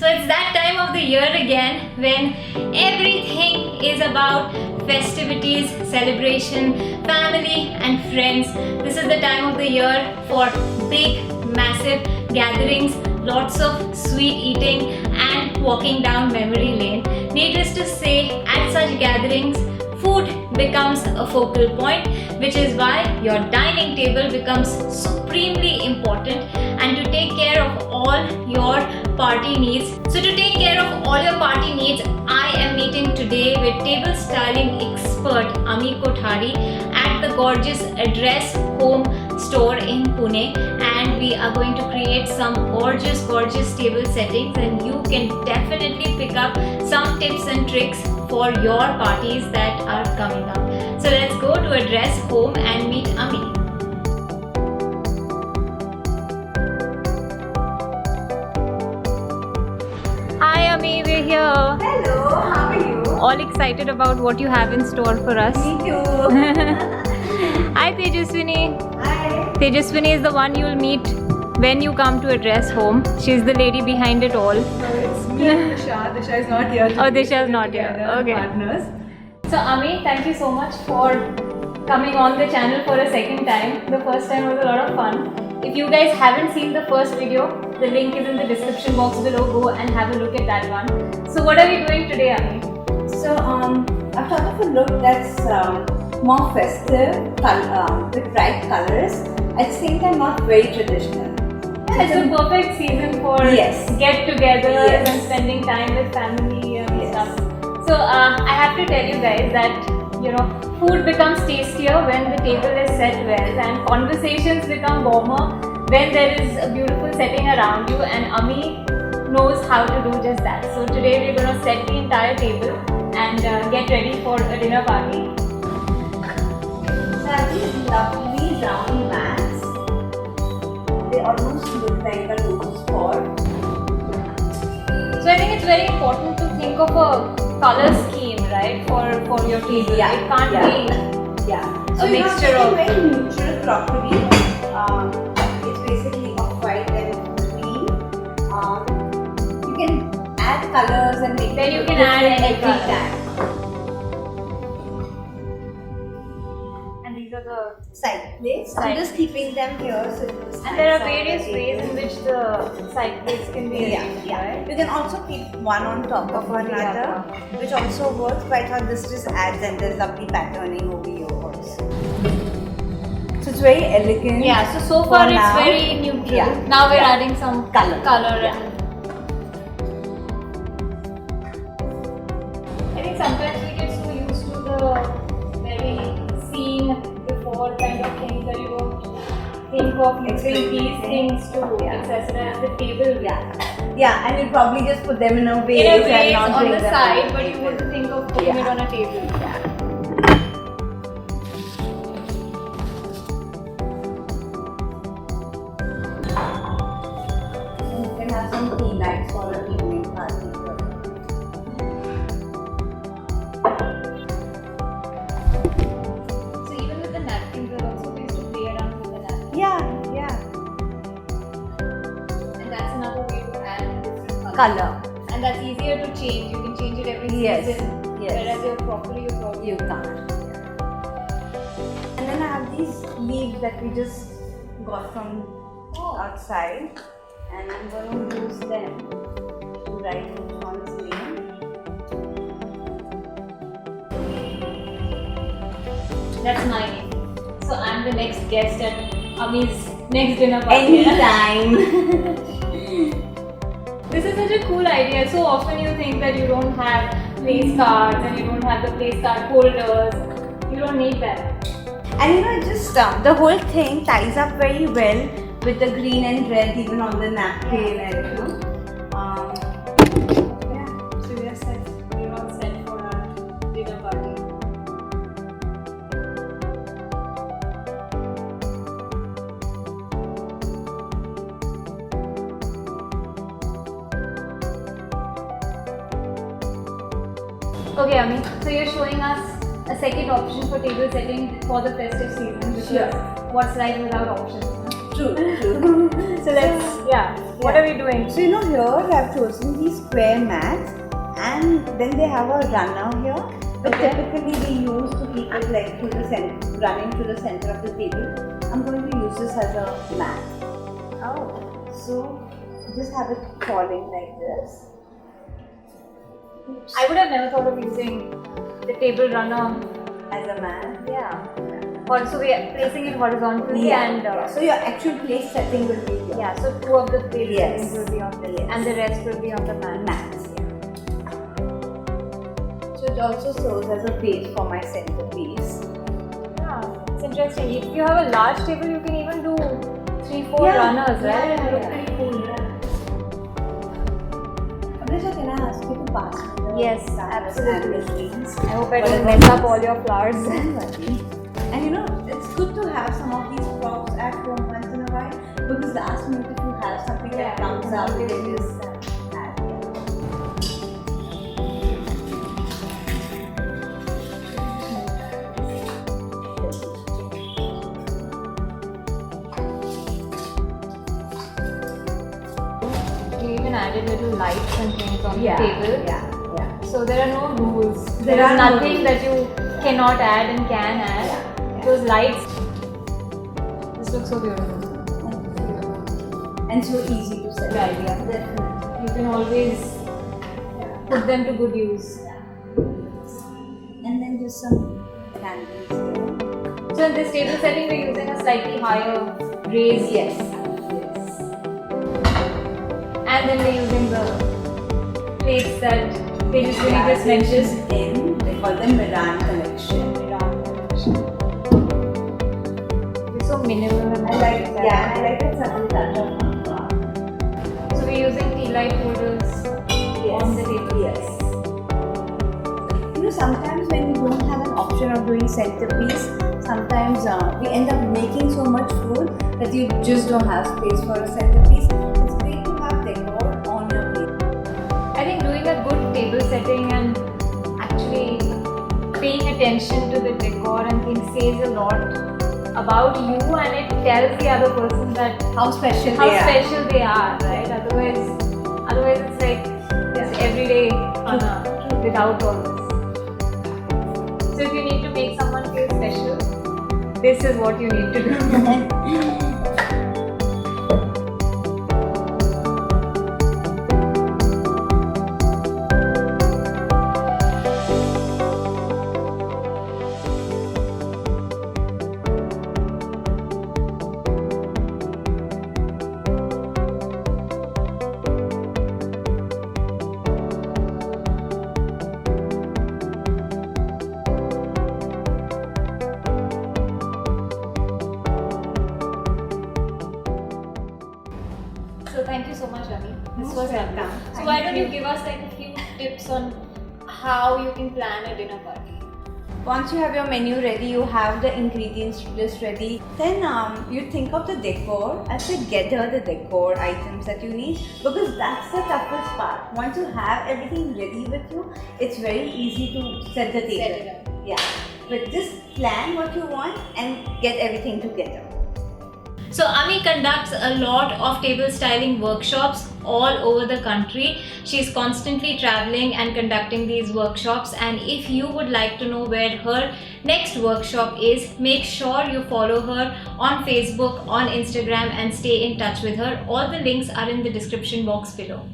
So it's that time of the year again when everything is about festivities, celebration, family and friends. This is the time of the year for big, massive gatherings, lots of sweet eating and walking down memory lane. Needless to say, at such gatherings, food becomes a focal point, which is why your dining table becomes supremely important, and to take care of all your party needs. So to take care of all your party needs, I am meeting today with table styling expert Ami Kothari at the gorgeous Address Home store in Pune, and we are going to create some gorgeous table settings, and you can definitely pick up some tips and tricks for your parties that are coming up. So let's go to Address Home and meet Ami. Hi Ami, we're here. Hello, how are you? All excited about what you have in store for us. Me too. Hi Tejaswini. Hi. Tejaswini is the one you'll meet when you come to Address Home. She's the lady behind it all. So it's me and Disha. Disha is not here. Oh, Disha is not here. Okay. Partners. So Ami, thank you so much for coming on the channel for a second time. The first time was a lot of fun. If you guys haven't seen the first video, the link is in the description box below. Go and have a look at that one. So what are we doing today, Ami? So I've thought of a look that's more festive, with bright colors. At the same time, not very traditional. Yeah, it's a perfect season for get-togethers and spending time with family and stuff. So I have to tell you guys that food becomes tastier when the table is set well, and conversations become warmer when there is a beautiful setting around you, and Ami knows how to do just that. So today we're going to set the entire table and get ready for a dinner party. So I have these lovely round mats. They almost look like a lotus pod. So I think it's very important to think of a color scheme, right, for your table. Yeah, it can't be So a mixture of very neutral crockery. It's basically off-white and green. You can add colors and make Then you it can add different any every color. time. And these are the Side plates. Side I'm just keeping them here. So and there are various ways in which the side plates can be arranged, right? You can also keep one on top of another, which also works. But I thought this just adds, and there's lovely patterning over here also. So it's very elegant. Yeah, so far it's now. very neutral. Yeah. Now we're adding some Color. And I think sometimes we get so used to the very seen before kind of things that you don't think of using these things to accessorize the table. Yeah, and you probably just put them in a vase In a and vase not on bring the them side, on but you table. wouldn't think of putting it on a table. You can have some tea lights for an evening party. So even with the napkins, there are also ways to play around with the napkins. Yeah. And that's another way to add different Color. And that's easier to change. You can change it every Yes. season. Yes. Whereas your crockery, you probably You can't. And then I have these leaves that we just got from outside, and I'm going to use them to write which one's name. That's my name. So I'm the next guest at Ami's next dinner party. Anytime. This is such a cool idea. So often you think that you don't have place cards and you don't have the place card holders. You don't need that. And it just the whole thing ties up very well with the green and red, even on the napkin, and So we are set. We're all set for our dinner party. Okay, Ami. So you're showing us a second option for table setting for the festive season, which is what's right without options. True. So let's What are we doing? So here I've chosen these square mats, and then they have a runner here. But typically we use to keep it like to the center, running to the center of the table. I'm going to use this as a mat. Oh. So just have it falling like this. I would have never thought of using the table runner As a mat. Yeah. Also, we are placing it horizontally and so your actual place setting will be here. yeah. So 2 of the place settings will be on this, Yes. and the rest will be on the mat. Mats. So it also serves as a base for my centerpiece. Yeah, it's interesting. If you have a large table, you can even do 3-4 runners, right? Yeah, It looks pretty cool. Abhisha, can I ask you to pass me the Yes, flowers absolutely. and the greens? I hope I don't mess up all your flowers. And it's good to have some of these props at home once in a while, because last minute if you have something that comes up, you can just add. You even added little lights and things on the Yeah, table. yeah. So there are no rules. There There are is no nothing rules. that you cannot add and can add. Yeah. Those lights. This looks so beautiful. And so easy to set. Right, yeah. Definitely. You can always put them to good use. And then just some candles there. So in this table setting, we're using a slightly higher raise. Yes. And then we're using the plates that they just mentioned. They call them Miran collection. They're so minimal. And I like that subtle touch of flower. So we're using tea light holders on the table. Yes. Sometimes when you don't have an option of doing centerpiece, sometimes we end up making so much food that you just don't have space for a centerpiece. It's great to have decor on your plate. I think doing a good table setting and actually paying attention to the decor and things says a lot about you, and it tells the other person that How special they are, right? Otherwise it's like it's everyday fun without all this. So if you need to make someone feel special, this is what you need to do. So thank you so much, Ami. This was lovely. So why don't you give us like a few tips on how you can plan a dinner party? Once you have your menu ready, you have the ingredients list ready, then you think of the decor. I said gather the decor items that you need, because that's the toughest part. Once you have everything ready with you, it's very easy to set the table. Set it up. Yeah, but just plan what you want and get everything together. So Ami conducts a lot of table styling workshops all over the country. She's constantly traveling and conducting these workshops, and if you would like to know where her next workshop is, make sure you follow her on Facebook, on Instagram, and stay in touch with her. All the links are in the description box below.